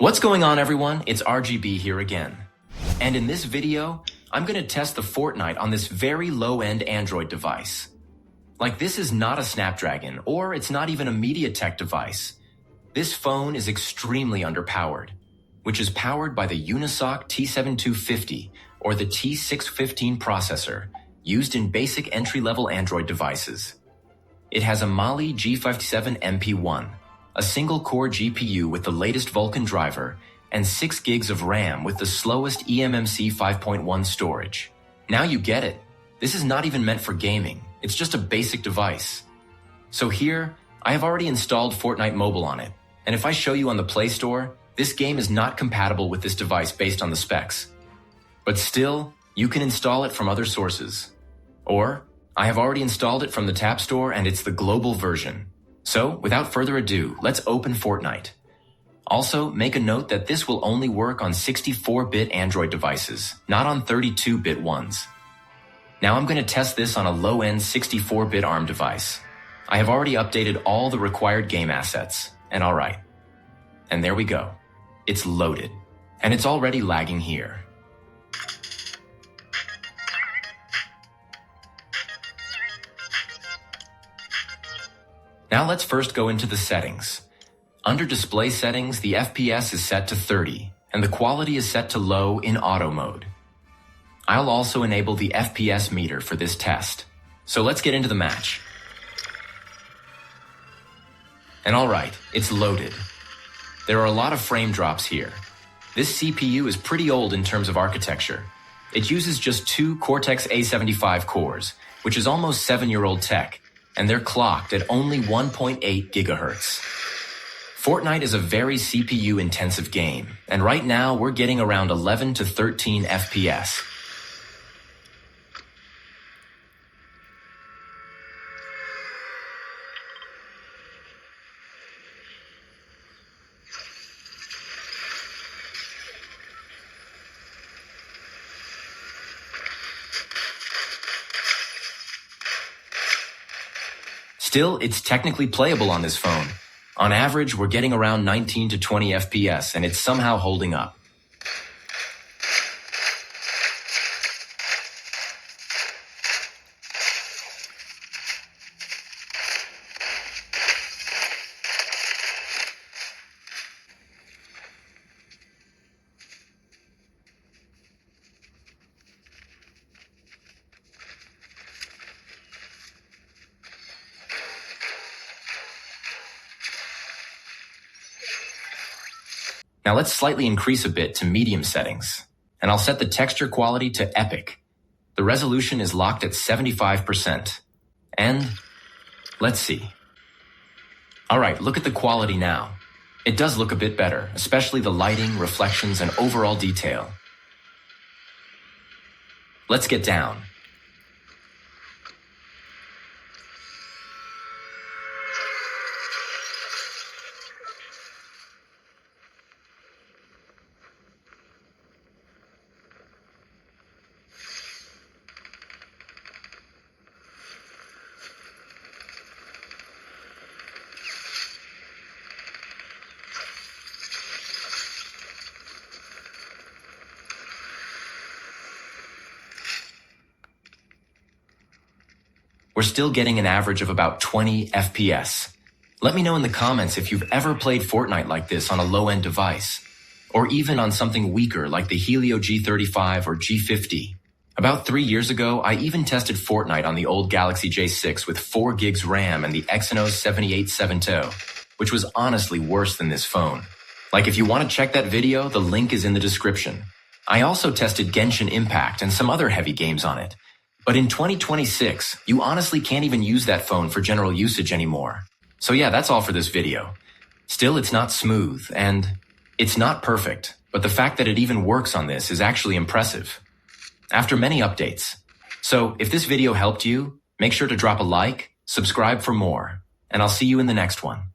What's going on, everyone? It's RGB here again. And in this video, I'm going to test the Fortnite on this very low-end Android device. Like, this is not a Snapdragon, or it's not even a MediaTek device. This phone is extremely underpowered, which is powered by the Unisoc T7250 or the T615 processor used in basic entry-level Android devices. It has a Mali G57 MP1, a single-core GPU with the latest Vulkan driver, and 6 gigs of RAM with the slowest eMMC 5.1 storage. Now you get it. This is not even meant for gaming. It's just a basic device. So here, I have already installed Fortnite Mobile on it, and if I show you on the Play Store, this game is not compatible with this device based on the specs. But still, you can install it from other sources. Or, I have already installed it from the Tap Store and it's the global version. So, without further ado, let's open Fortnite. Also, make a note that this will only work on 64-bit Android devices, not on 32-bit ones. Now I'm going to test this on a low-end 64-bit ARM device. I have already updated all the required game assets, and alright. And there we go. It's loaded. And it's already lagging here. Now let's first go into the settings. Under display settings, the FPS is set to 30, and the quality is set to low in auto mode. I'll also enable the FPS meter for this test. So let's get into the match. And alright, it's loaded. There are a lot of frame drops here. This CPU is pretty old in terms of architecture. It uses just 2 Cortex A75 cores, which is almost 7-year-old tech, and they're clocked at only 1.8 gigahertz. Fortnite is a very CPU-intensive game, and right now we're getting around 11 to 13 FPS. Still, it's technically playable on this phone. On average, we're getting around 19 to 20 FPS, and it's somehow holding up. Now let's slightly increase a bit to medium settings, and I'll set the texture quality to epic. The resolution is locked at 75%. And let's see. Alright, look at the quality now. It does look a bit better, especially the lighting, reflections, and overall detail. Let's get down. We're still getting an average of about 20 FPS. Let me know in the comments if you've ever played Fortnite like this on a low-end device, or even on something weaker like the Helio G35 or G50. About 3 years ago, I even tested Fortnite on the old Galaxy J6 with 4 gigs RAM and the Exynos 7870, which was honestly worse than this phone. Like, if you want to check that video, the link is in the description. I also tested Genshin Impact and some other heavy games on it. But in 2026, you honestly can't even use that phone for general usage anymore. So yeah, that's all for this video. Still, it's not smooth, and it's not perfect, but the fact that it even works on this is actually impressive. After many updates. So if this video helped you, make sure to drop a like, subscribe for more, and I'll see you in the next one.